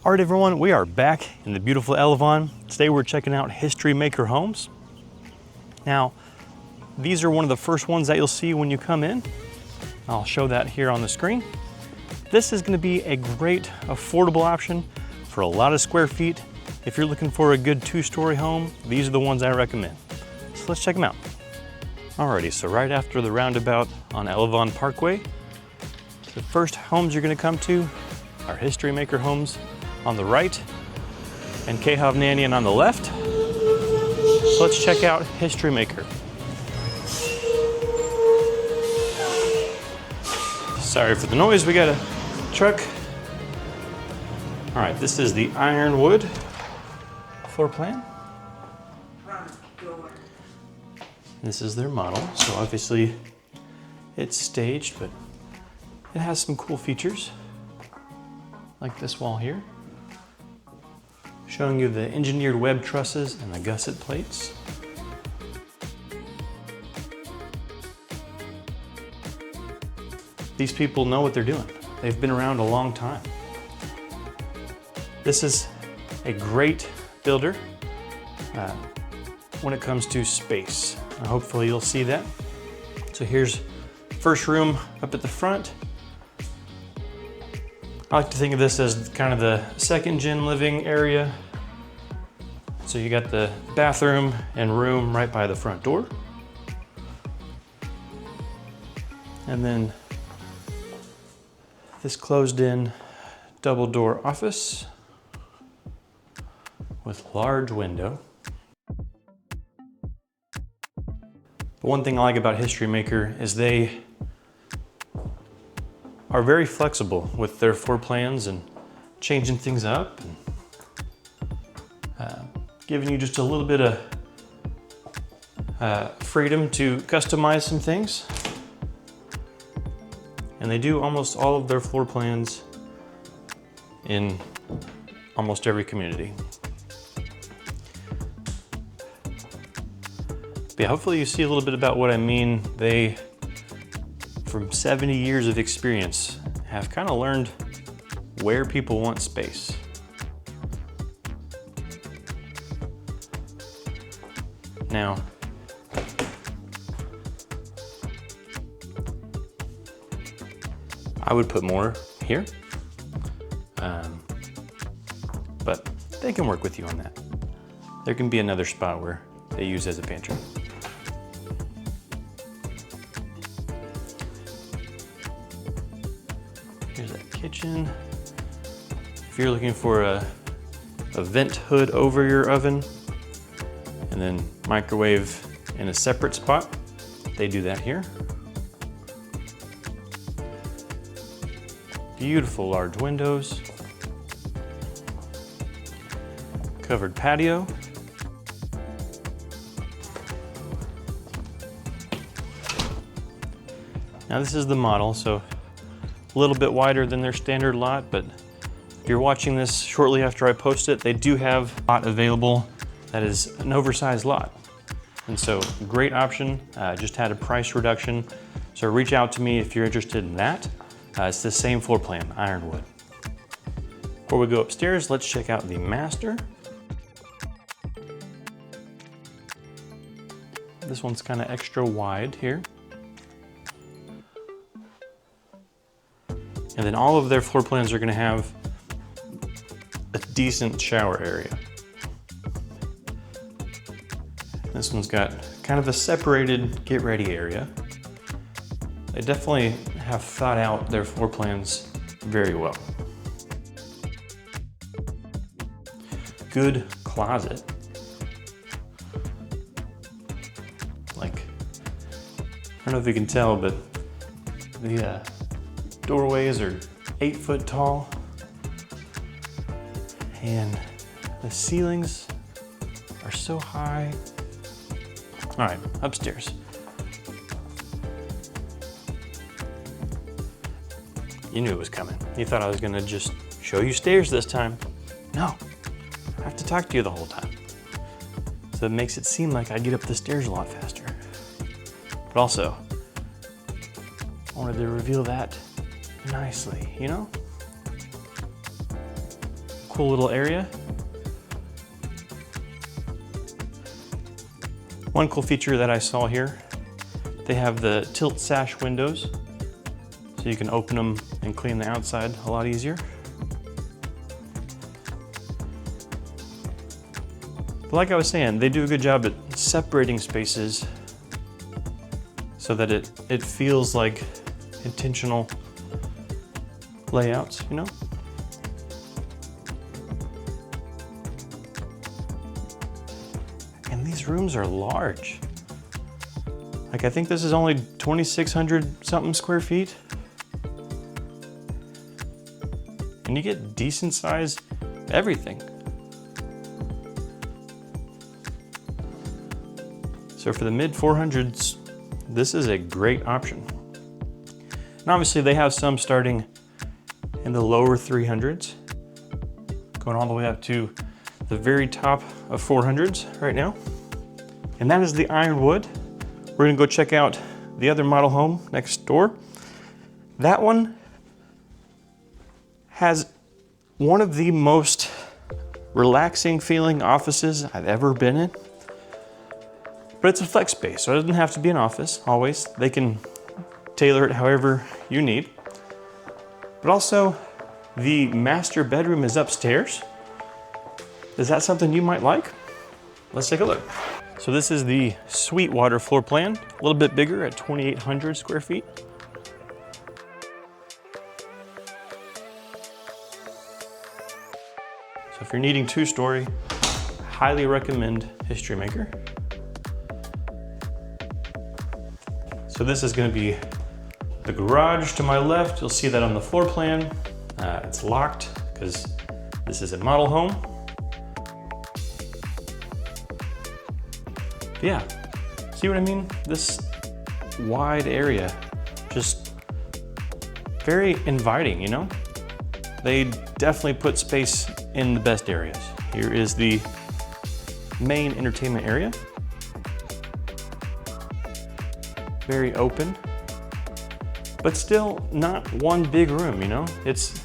All right, everyone, we are back in the beautiful Elevon. Today we're checking out History Maker homes. Now, these are one of the first ones that you'll see when you come in. I'll show that here on the screen. This is going to be a great affordable option for a lot of square feet. If you're looking for a good two-story home, these are the ones I recommend. So let's check them out. Alrighty, so right after the roundabout on Elevon Parkway, the first homes you're going to come to are History Maker homes on the right and Kehavnanian on the left. So let's check out History Maker. Sorry for the noise, we got a truck. All right, this is the Ironwood floor plan. This is their model, so obviously it's staged, but it has some cool features, like this wall here, showing you the engineered web trusses and the gusset plates. These people know what they're doing. They've been around a long time. This is a great builder when it comes to space. Hopefully you'll see that. So here's first room up at the front. I like to think of this as kind of the second gen living area. So you got the bathroom and room right by the front door. And then this closed in double door office with large window. But one thing I like about History Maker is they are very flexible with their floor plans and changing things up and giving you just a little bit of freedom to customize some things. And they do almost all of their floor plans in almost every community. But yeah, hopefully you see a little bit about what I mean. They, from 70 years of experience, have kind of learned where people want space. Now, I would put more here, but they can work with you on that. There can be another spot where they use as a pantry. Here's that kitchen. If you're looking for a vent hood over your oven and then microwave in a separate spot, they do that here. Beautiful large windows, covered patio. Now this is the model, so a little bit wider than their standard lot, but if you're watching this shortly after I post it, they do have a lot available that is an oversized lot. And so great option, just had a price reduction. So reach out to me if you're interested in that. It's the same floor plan, Ironwood. Before we go upstairs, let's check out the master. This one's kind of extra wide here. And then all of their floor plans are going to have a decent shower area. This one's got kind of a separated get ready area. They definitely have thought out their floor plans very well. Good closet. Like, I don't know if you can tell, but the doorways are 8 foot tall and the ceilings are so high. All right, upstairs. You knew it was coming. You thought I was gonna just show you stairs this time. No, I have to talk to you the whole time. So it makes it seem like I get up the stairs a lot faster. But also, I wanted to reveal that nicely, you know? cool little area. One cool feature that I saw here, they have the tilt sash windows, so you can open them and clean the outside a lot easier. But like I was saying, they do a good job at separating spaces so that it feels like intentional layouts, you know? And these rooms are large. Like, I think this is only 2,600 something square feet. And you get decent size everything. So for the mid 400s, this is a great option. And obviously they have some starting in the lower 300s, going all the way up to the very top of 400s right now. And that is the Ironwood. We're gonna go check out the other model home next door. That one has one of the most relaxing feeling offices I've ever been in. But it's a flex space, so it doesn't have to be an office always. They can tailor it however you need. But also, the master bedroom is upstairs. Is that something you might like? Let's take a look. So this is the Sweetwater floor plan, a little bit bigger at 2,800 square feet. So if you're needing 2-story, highly recommend History Maker. So this is going to be the garage to my left. You'll see that on the floor plan. It's locked because this is a model home. But yeah, see what I mean? This wide area, just very inviting, you know? They definitely put space in the best areas. Here is the main entertainment area. Very open, but still not one big room, you know? It's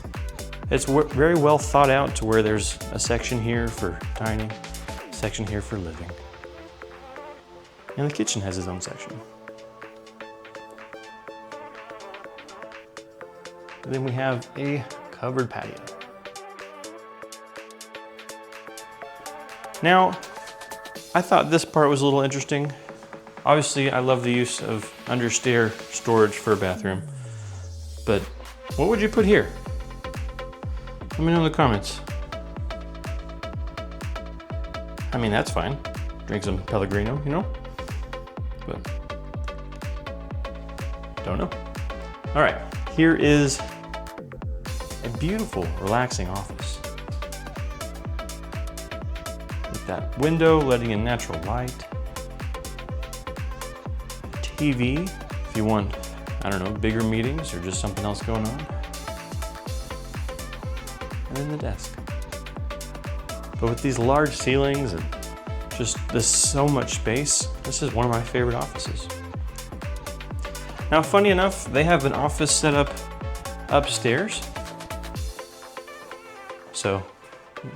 very well thought out to where there's a section here for dining, a section here for living. And the kitchen has its own section. And then we have a covered patio. Now, I thought this part was a little interesting. Obviously, I love the use of under-stair storage for a bathroom, but what would you put here? Let me know in the comments. I mean, that's fine. Drink some Pellegrino, you know? But, don't know. All right, here is a beautiful, relaxing office. With that window letting in natural light. TV, if you want, I don't know, bigger meetings or just something else going on. And then the desk. But with these large ceilings and just this so much space, this is one of my favorite offices. Now, funny enough, they have an office set up upstairs. So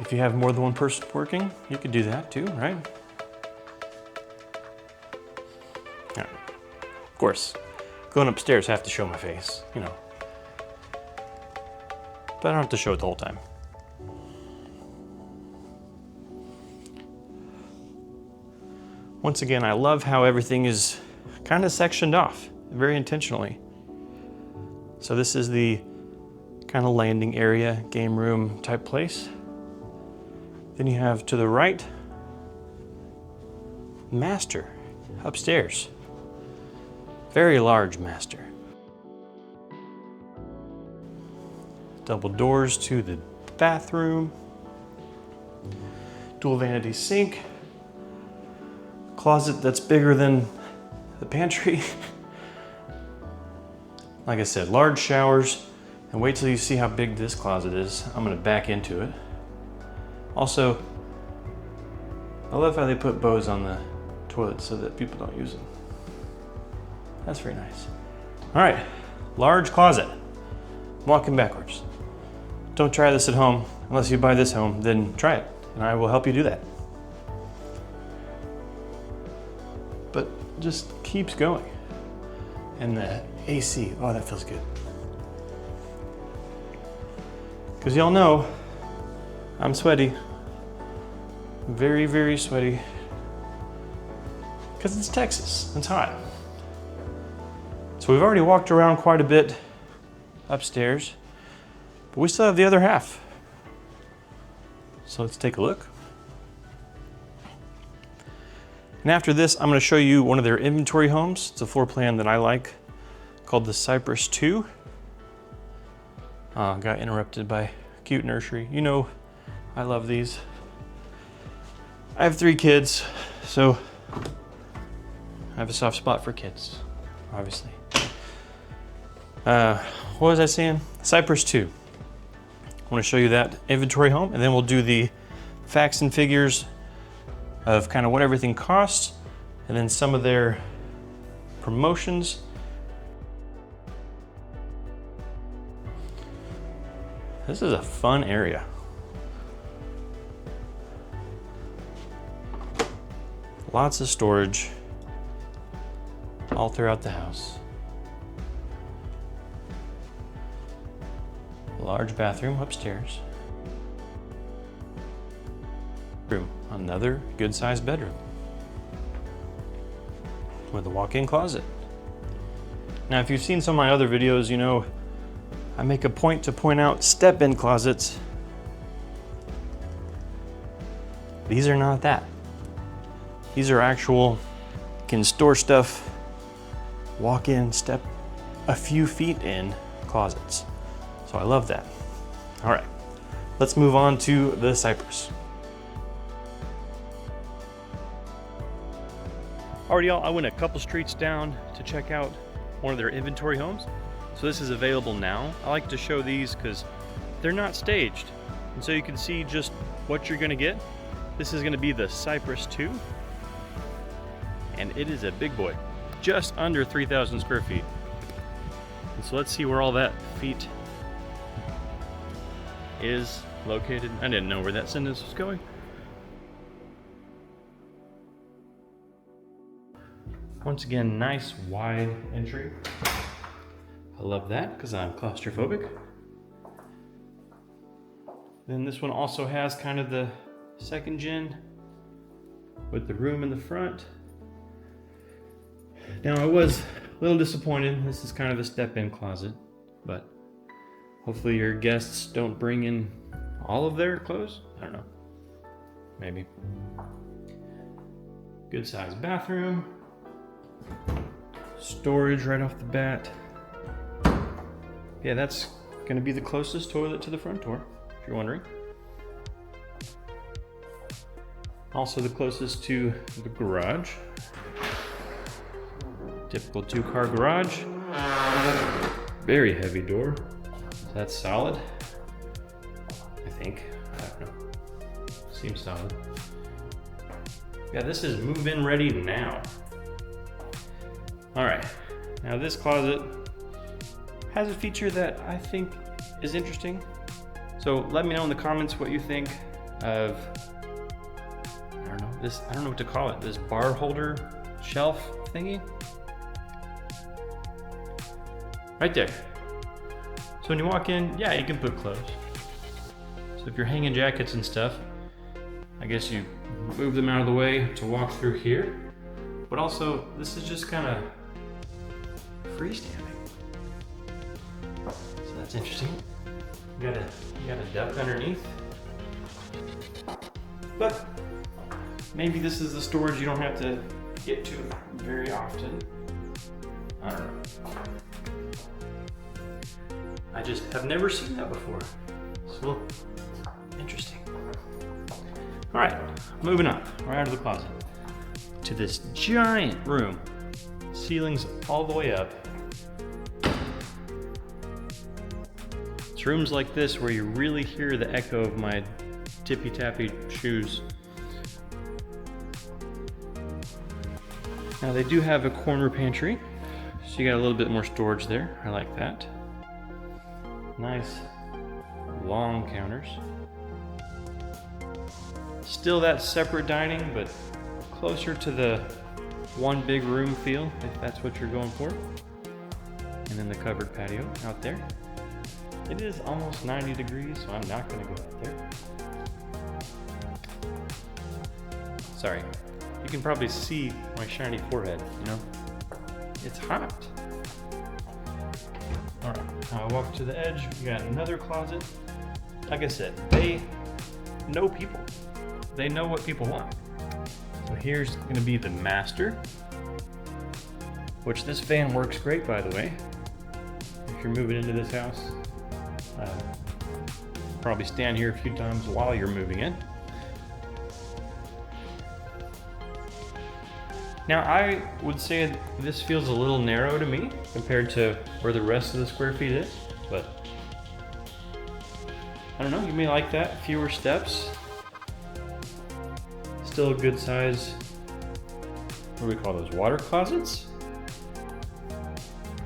if you have more than one person working, you could do that too, right? Of course, going upstairs, I have to show my face, you know. But I don't have to show it the whole time. Once again, I love how everything is kind of sectioned off, very intentionally. So this is the kind of landing area, game room type place. Then you have to the right, master upstairs. Very large master. Double doors to the bathroom. Dual vanity sink. Closet that's bigger than the pantry. Like I said, large showers. And wait till you see how big this closet is. I'm gonna back into it. Also, I love how they put bows on the toilet so that people don't use them. That's very nice. All right, large closet. Walking backwards. Don't try this at home. unless you buy this home, then try it, and I will help you do that. But just keeps going. And the AC, oh, that feels good. Because y'all know, I'm sweaty. Very, very sweaty. Because it's Texas, it's hot. So we've already walked around quite a bit upstairs, but we still have the other half. So let's take a look. And after this, I'm going to show you one of their inventory homes. It's a floor plan that I like, called the Cypress 2. Got interrupted by cute nursery. You know, I love these. I have 3 kids, so I have a soft spot for kids, obviously. What was I saying? Cypress 2. I want to show you that inventory home, and then we'll do the facts and figures of kind of what everything costs, and then some of their promotions. This is a fun area. Lots of storage all throughout the house. Large bathroom upstairs. Room, another good-sized bedroom with a walk-in closet. Now, if you've seen some of my other videos, you know I make a point to point out step-in closets. These are not that. These are actual, you can store stuff, walk in, step a few feet in closets. So I love that. All right, let's move on to the Cypress. Alright y'all, I went a couple streets down to check out one of their inventory homes. So this is available now. I like to show these because they're not staged. And so you can see just what you're gonna get. This is gonna be the Cypress 2. And it is a big boy, just under 3,000 square feet. And so let's see where all that feet is located. I didn't know where that sentence was going. Once again, nice wide entry. I love that because I'm claustrophobic. Then this one also has kind of the second gen with the room in the front. Now I was a little disappointed. This is kind of a step-in closet, but hopefully your guests don't bring in all of their clothes. I don't know, maybe. Good sized bathroom. Storage right off the bat. Yeah, that's gonna be the closest toilet to the front door, if you're wondering. Also the closest to the garage. Typical 2-car garage. Very heavy door. That's solid, I think. I don't know. Seems solid. Yeah, this is move-in ready now. All right, now this closet has a feature that I think is interesting. So let me know in the comments what you think of, I don't know what to call it, this bar holder shelf thingy. Right there. So when you walk in, yeah, you can put clothes. So if you're hanging jackets and stuff, I guess you move them out of the way to walk through here. But also, this is just kind of freestanding. So that's interesting. You got a duck underneath. But maybe this is the storage you don't have to get to very often. I don't know. I just have never seen that before. So interesting. All right, moving on, right out of the closet to this giant room. Ceilings all the way up. It's rooms like this where you really hear the echo of my tippy-tappy shoes. Now they do have a corner pantry, so you got a little bit more storage there. I like that. Nice long counters. Still that separate dining, but closer to the one big room feel, if that's what you're going for. And then the covered patio out there. It is almost 90 degrees, so I'm not gonna go out there. Sorry, you can probably see my shiny forehead, you know? It's hot. All right, now I walk to the edge, we got another closet. Like I said, they know people. They know what people want. So here's gonna be the master, which this fan works great, by the way. If you're moving into this house, probably stand here a few times while you're moving in. Now I would say this feels a little narrow to me compared to where the rest of the square feet is, but I don't know, you may like that, fewer steps. Still a good size, what do we call those, water closets?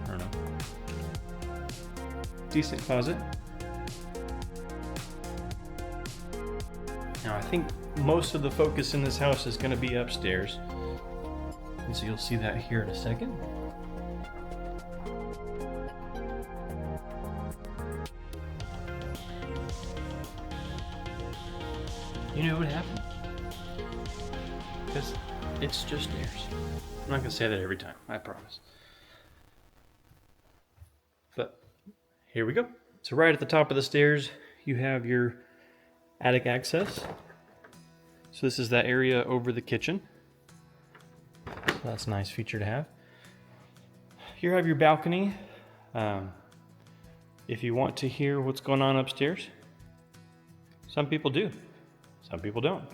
I don't know. Decent closet. Now I think most of the focus in this house is gonna be upstairs. And so you'll see that here in a second. You know what happened? Because it's just stairs. I'm not gonna say that every time, I promise. But here we go. So right at the top of the stairs, you have your attic access. So this is that area over the kitchen. So that's a nice feature to have. Here you have your balcony. If you want to hear what's going on upstairs, some people do, some people don't.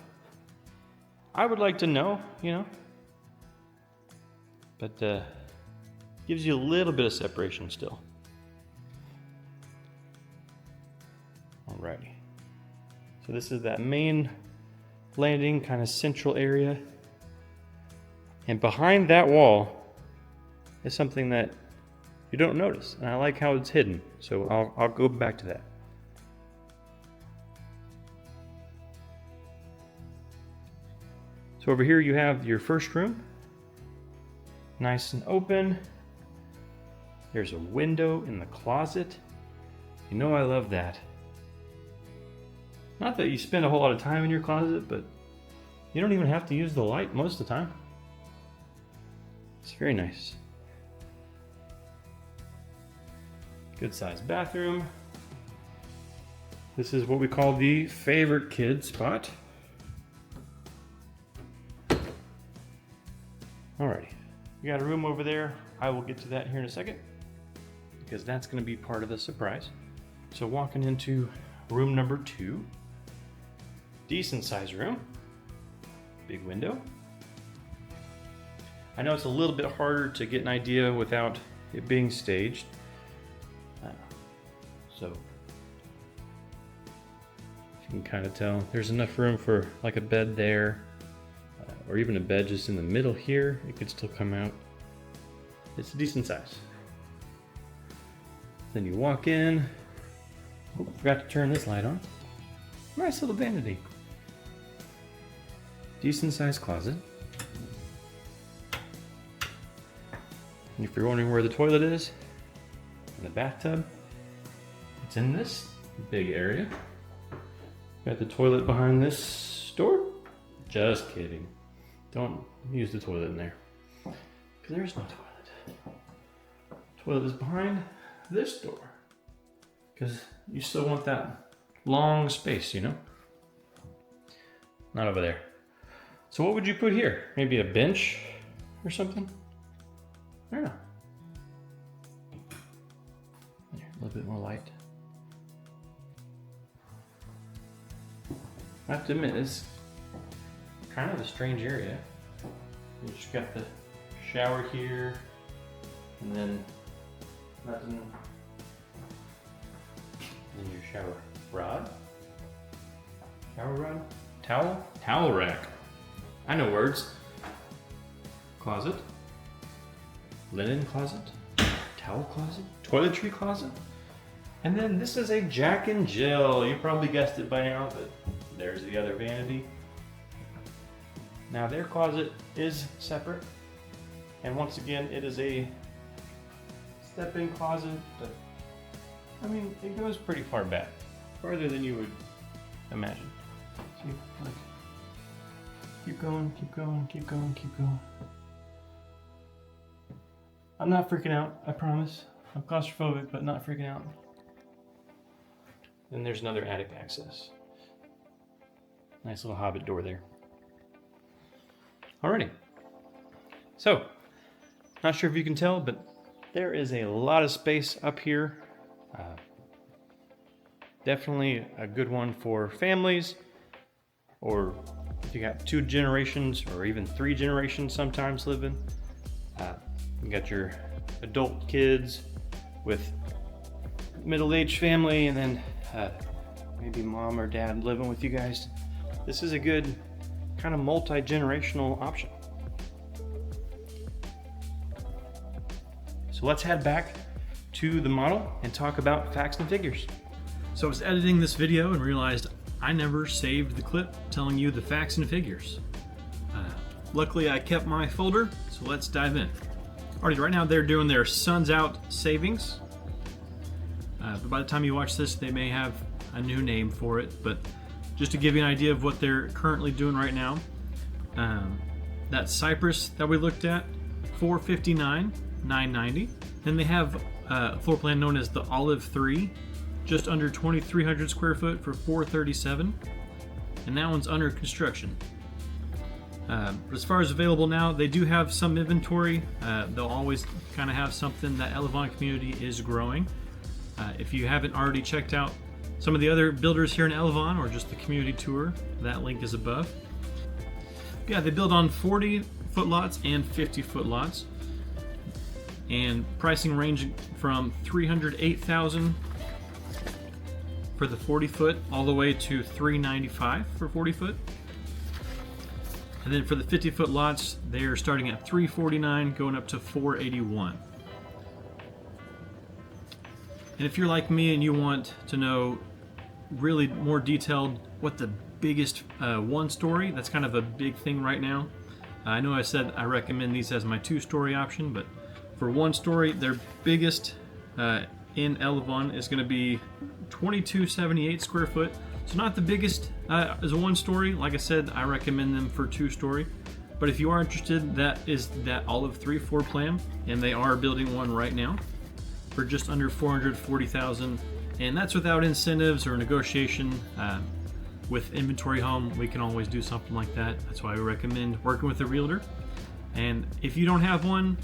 I would like to know, you know, but gives you a little bit of separation still. Alrighty. So this is that main landing, kind of central area. And behind that wall is something that you don't notice. And I like how it's hidden. So I'll go back to that. So over here you have your first room. Nice and open. There's a window in the closet. You know I love that. Not that you spend a whole lot of time in your closet, but you don't even have to use the light most of the time. It's very nice. Good sized bathroom. This is what we call the favorite kid spot. Alrighty, we got a room over there. I will get to that here in a second because that's going to be part of the surprise. So walking into room number 2, decent sized room, big window. I know it's a little bit harder to get an idea without it being staged. So you can kind of tell there's enough room for like a bed there, or even a bed just in the middle here. It could still come out. It's a decent size. Then you walk in. Oh, forgot to turn this light on. Nice little vanity. Decent sized closet. And if you're wondering where the toilet is, and the bathtub, it's in this big area. Got the toilet behind this door. Just kidding. Don't use the toilet in there, because there is no toilet. Toilet is behind this door, because you still want that long space, you know? Not over there. So what would you put here? Maybe a bench or something? I don't know. There, a little bit more light. I have to admit, it's kind of a strange area. You just got the shower here, and then nothing. And your shower rod. Shower rod? Towel? Towel rack. I know words. Closet. Linen closet. Towel closet. Toiletry closet. And then this is a Jack and Jill. You probably guessed it by now, but there's the other vanity. Now their closet is separate, and once again it is a step-in closet, but I mean it goes pretty far back, farther than you would imagine. See, like, keep going, keep going, keep going, keep going. I'm not freaking out, I promise. I'm claustrophobic, but not freaking out. Then there's another attic access. Nice little hobbit door there. Alrighty. So, not sure if you can tell, but there is a lot of space up here. Definitely a good one for families, or if you got 2 generations or even 3 generations sometimes living. You got your adult kids with middle-aged family, and then maybe mom or dad living with you guys. This is a good kind of multi-generational option. So let's head back to the model and talk about facts and figures. So I was editing this video and realized I never saved the clip telling you the facts and figures. Luckily I kept my folder, so let's dive in. Alright, right now they're doing their Sun's Out savings. But by the time you watch this, they may have a new name for it. But just to give you an idea of what they're currently doing right now, that Cypress that we looked at, $459, $990. Then they have a floor plan known as the Olive 3, just under 2,300 square foot for $437, and that one's under construction. But as far as available now, they do have some inventory. They'll always kind of have something. That Elevon community is growing. If you haven't already checked out some of the other builders here in Elevon, or just the community tour, that link is above. Yeah, they build on 40-foot lots and 50-foot lots, and pricing ranging from $308,000 for the 40-foot all the way to $395 for 40-foot. And then for the 50-foot lots, they're starting at $349, going up to $481. And if you're like me and you want to know really more detailed what the biggest one story, that's kind of a big thing right now. I know I said I recommend these as my 2-story option, but for 1 story, their biggest in Elevon is going to be 2278 square foot. So not the biggest as a 1 story. Like I said, I recommend them for 2-story. But if you are interested, that is that Olive 3 floor plan, and they are building one right now for just under $440,000, and that's without incentives or negotiation. With Inventory Home, we can always do something like that. That's why we recommend working with a realtor. And if you don't have one,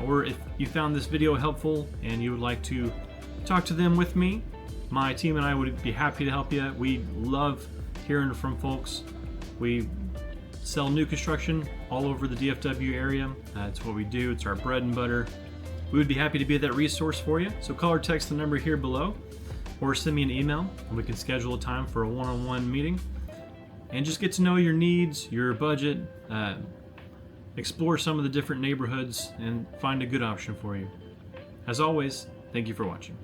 or if you found this video helpful and you would like to talk to them with me, my team and I would be happy to help you. We love hearing from folks. We sell new construction all over the DFW area. It's what we do. It's our bread and butter. We would be happy to be that resource for you. So call or text the number here below, or send me an email, and we can schedule a time for a one-on-one meeting and just get to know your needs, your budget, explore some of the different neighborhoods, and find a good option for you. As always, thank you for watching.